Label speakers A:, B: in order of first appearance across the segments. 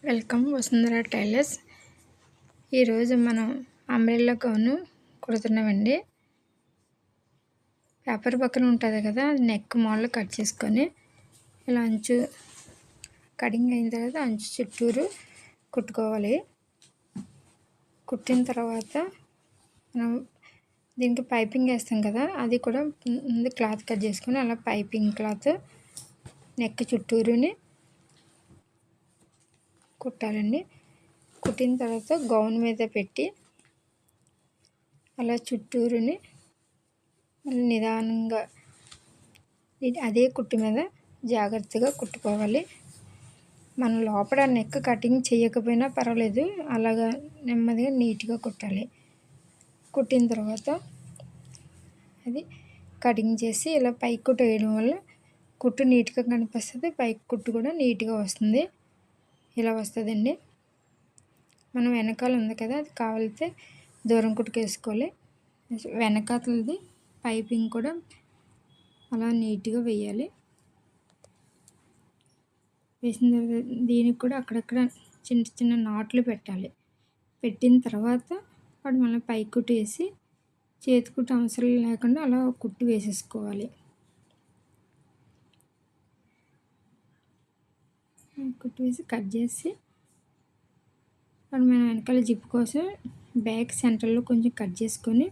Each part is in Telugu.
A: Welcome Vasundhara tailors. ఈరోజు మనం అంబ్రెల్లా గౌను కుడుతున్నామండి. పేపర్ పక్కన ఉంటుంది కదా, నెక్ మోడల్ కట్ చేసుకొని ఇలా అంచు కటింగ్ అయిన తర్వాత అంచు చుట్టూరు కుట్టుకోవాలి. కుట్టిన తర్వాత మనం దీనికి పైపింగ్ వేస్తాం కదా, అది కూడా ముందు క్లాత్ కట్ చేసుకొని అలా పైపింగ్ క్లాత్ నెక్ చుట్టూరుని కుట్టాలండి. కుట్టిన తర్వాత గౌన్ మీద పెట్టి అలా చుట్టూరుని నిదానంగా అదే కుట్టు మీద జాగ్రత్తగా కుట్టుకోవాలి. మనం లోపల నెక్ కటింగ్ చేయకపోయినా పర్వాలేదు, అలాగా నెమ్మదిగా నీట్గా కుట్టాలి. కుట్టిన తర్వాత అది కటింగ్ చేసి ఇలా పైకి కుట్టు వేయడం వల్ల కుట్టు నీట్గా కనిపిస్తుంది, పైకి కుట్టు కూడా నీట్గా వస్తుంది. ఇలా వస్తుందండి. మనం వెనకాల ఉంది కదా, అది కావాలితే దూరం కుట్టుకు వేసుకోవాలి. వెనకాతలది పైపింగ్ కూడా అలా నీట్గా వేయాలి. వేసిన తర్వాత దీనికి కూడా అక్కడక్కడ చిన్న చిన్న నాట్లు పెట్టాలి. పెట్టిన తర్వాత వాడు మళ్ళీ పైకి కుట్టు వేసి చేతి కుట్టు అవసరం లేకుండా అలా కుట్టు వేసేసుకోవాలి. కుట్టు వేసి కట్ చేసి మన వెనకాల జిప్ కోసం బ్యాక్ సెంటర్లో కొంచెం కట్ చేసుకొని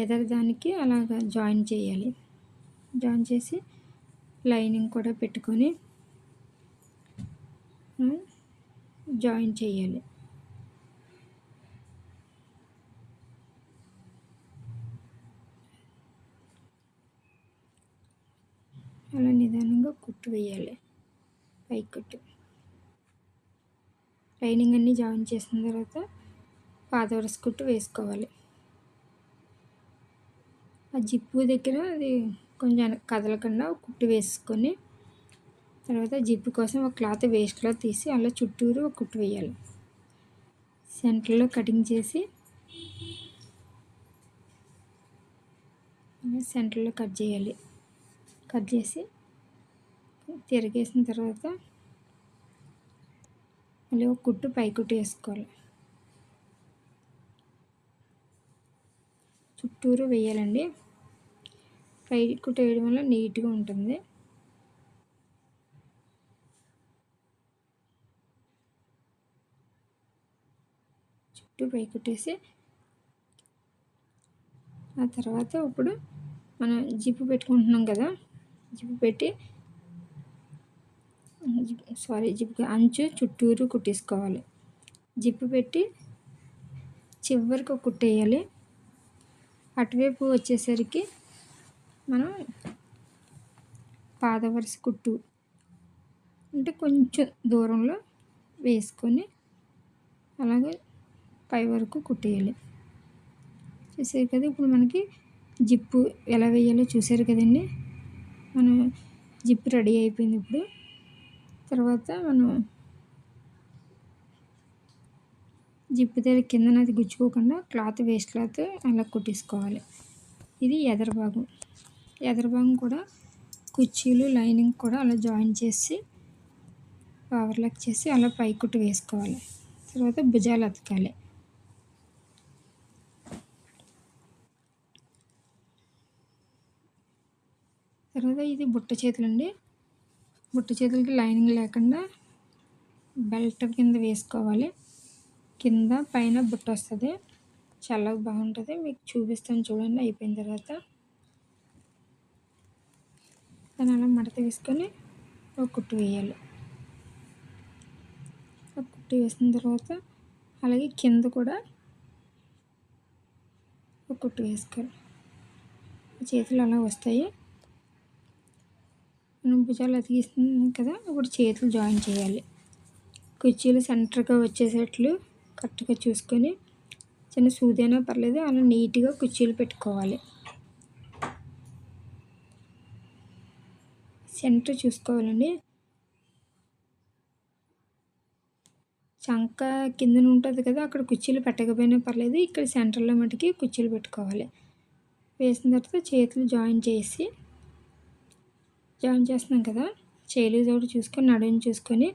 A: ఎదరదానికి అలాగా జాయిన్ చేయాలి. జాయిన్ చేసి లైనింగ్ కూడా పెట్టుకొని జాయిన్ చేయాలి. అలా నిదానంగా కుట్టు వేయాలి. పైకి కుట్టు లైనింగ్ అన్నీ జాయిన్ చేసిన తర్వాత పాదవరస కుట్టు వేసుకోవాలి. ఆ జిప్పు దగ్గర అది కొంచెం కదలకుండా కుట్టు వేసుకొని తర్వాత జిప్పు కోసం ఒక క్లాత్ వేస్ట్ క్లాత్ తీసి అలా చుట్టూరు ఒక కుట్టు వేయాలి. సెంటర్లో కటింగ్ చేసి సెంటర్లో కట్ చేయాలి. కట్ చేసి తిరిగేసిన తర్వాత మళ్ళీ ఒక కుట్టు పై కుట్టు వేసుకోవాలి. చుట్టూరు వేయాలండి. పై కుట్టు వేయడం వల్ల నీట్గా ఉంటుంది. చుట్టూ పై కుట్టేసి ఆ తర్వాత ఇప్పుడు మనం జిప్పు పెట్టుకుంటున్నాం కదా, జిప్పు పెట్టి జిప్పు అంచు చుట్టూరు కుట్టేసుకోవాలి. జిప్పు పెట్టి చివరికి ఒక కుట్టు వేయాలి. అటువైపు వచ్చేసరికి మనం పాదవరస కుట్టు అంటే కొంచెం దూరంలో వేసుకొని అలాగే పై వరకు కుట్టేయాలి. చూసారు కదా, ఇప్పుడు మనకి జిప్పు ఎలా వేయాలో చూసారు కదండి. మనం జిప్పు రెడీ అయిపోయింది. ఇప్పుడు తర్వాత మనం జిప్పు దగ్గర కిందనది గుచ్చుకోకుండా క్లాత్ వేస్ట్ క్లాత్ అలా కుట్టేసుకోవాలి. ఇది ఎదర భాగం. ఎదర భాగం కూడా కుర్చీలు లైనింగ్ కూడా అలా జాయిన్ చేసి ఓవర్లాక్ చేసి అలా పై కుట్టు వేసుకోవాలి. తర్వాత భుజాలు అతకాలి. తర్వాత ఇది బుట్ట చేతులు అండి. బుట్ట చేతులకి లైనింగ్ లేకుండా బెల్ట్ కింద వేసుకోవాలి. కింద పైన బుట్ట వస్తుంది, చాలా బాగుంటుంది. మీకు చూపిస్తాను చూడండి. అయిపోయిన తర్వాత దాన్ని అలా మడత వేసుకొని ఒక కుట్టు వేయాలి. ఒక కుట్టు వేసిన తర్వాత అలాగే కింద కూడా ఒక కుట్టు వేసుకోవాలి. చేతులు అలా వస్తాయి. మనం భుజాలు అతికిస్తున్నాం కదా, ఇప్పుడు చేతులు జాయిన్ చేయాలి. కుర్చీలు సెంటర్గా వచ్చేసేట్లు కరెక్ట్గా చూసుకొని చిన్న సూదైనా పర్లేదు అలా నీట్గా కుర్చీలు పెట్టుకోవాలి. సెంటర్ చూసుకోవాలండి. చంక కిందన ఉంటుంది కదా, అక్కడ కుర్చీలు పెట్టకపోయినా పర్లేదు, ఇక్కడ సెంటర్లో మటుకి కుర్చీలు పెట్టుకోవాలి. వేసిన తర్వాత చేతులు జాయిన్ చేస్తున్నాం కదా, చేయి ఒకటి చూసుకొని నడుము చూసుకొని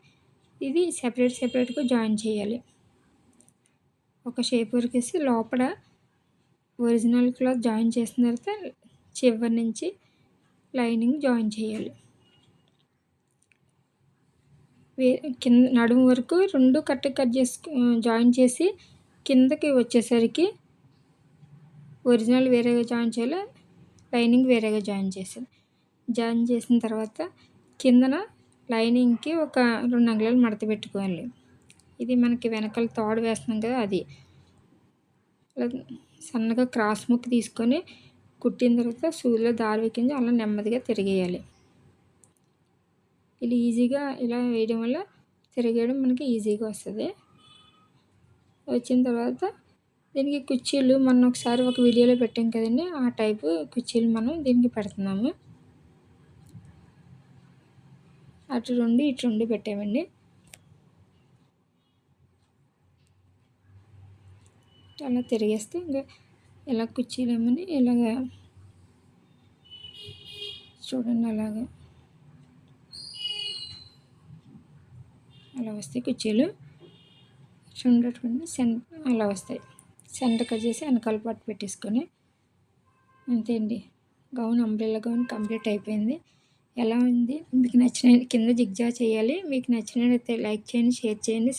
A: ఇది సెపరేట్గా జాయిన్ చేయాలి. ఒక షేప్ వరకేసి లోపల ఒరిజినల్ క్లాత్ జాయిన్ చేసిన తర్వాత చివరి నుంచి లైనింగ్ జాయిన్ చేయాలి. కింద నడుము వరకు 2 కట్ జాయిన్ చేసి కిందకి వచ్చేసరికి ఒరిజినల్ వేరేగా జాయిన్ చేయాలి, లైనింగ్ వేరేగా జాయిన్ చేసిన తర్వాత కిందన లైనింగ్కి ఒక 2 అంగుళాలు మడత పెట్టుకోవాలి. ఇది మనకి వెనకాల తాడు వేస్తున్నాం కదా అది. సన్నగా క్రాస్ ముక్క తీసుకొని కుట్టిన తర్వాత సూదిలో దారి ఎక్కించి అలా నెమ్మదిగా తిరిగేయాలి. ఇలా ఈజీగా ఇలా వేయడం వల్ల తిరగడం మనకి ఈజీగా వస్తుంది. వచ్చిన తర్వాత దీనికి కుర్చీలు మనం ఒకసారి ఒక వీడియోలో పెట్టాం కదండి, ఆ టైపు కుర్చీలు మనం దీనికి పెడుతున్నాము. అటు 2 ఇటు 2 పెట్టామండి. అలా తిరిగేస్తే ఇంకా ఇలా కుర్చీలు ఏమని ఇలాగ చూడండి అలాగా అలా వస్తాయి కుర్చీలు. అలా వస్తాయి. సెంటర్ కట్ చేసి వెనకాల పట్టు పెట్టేసుకొని అంతే అండి. అంబ్రెల్లా గౌన్ కంప్లీట్ అయిపోయింది. ఎలా ఉంది మీకు నచ్చిన కింద జిగ్జాగ్ చేయాలి. మీకు నచ్చినట్లయితే లైక్ చేయండి, షేర్ చేయండి,